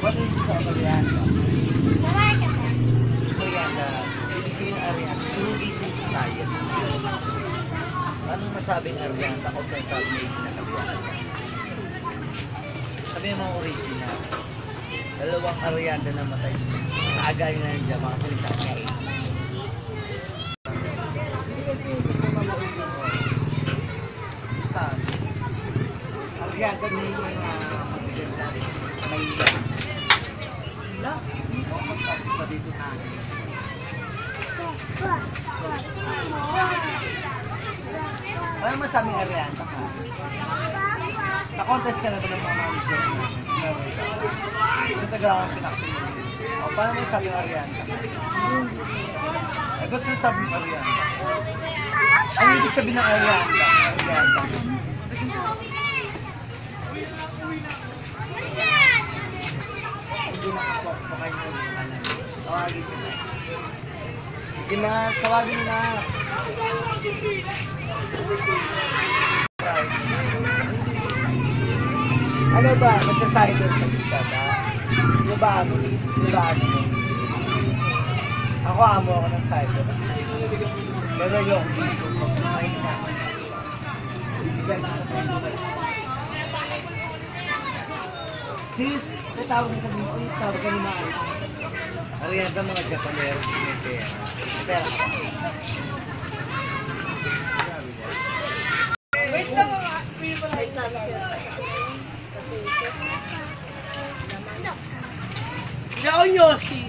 What is this Arianda? Arianda, ibig sabihin ng Arianda, true decent society. Anong masabing Arianda kung saan sabi niya ikinakabihan? Sabi yung mga original. Dalawang Arianda na matay. Kaagay na nandiyan, mga salisak niya eh. Arianda na yung magaganda. May ilan. Pa dito tayo. Ano masabing Arianda ka? Na-contest ka na ba ng mga manager natin? Sa Tagalog pinakita. O, paano masabing Arianda ka? Ay, ba't sasabing Arianda? Ano ibig sabihin ng Arianda? Arianda. Hindi nakakuha kayo ng alam. Tawagin ko na. Sige na, tawagin na. Ano ba? Magsacyber sa lista ba? Sino ba amo? Sino ba amo? Ako amo ako ng cyber. Pero yung dito, mahina. Ibigay ko sa tuloy. Sis, tawag na sabihin ko, tawag ka naman. Arianda mga Japaneros, may pera. Pera ka. Wait lang mga. Wait lang. Siya o Yossi.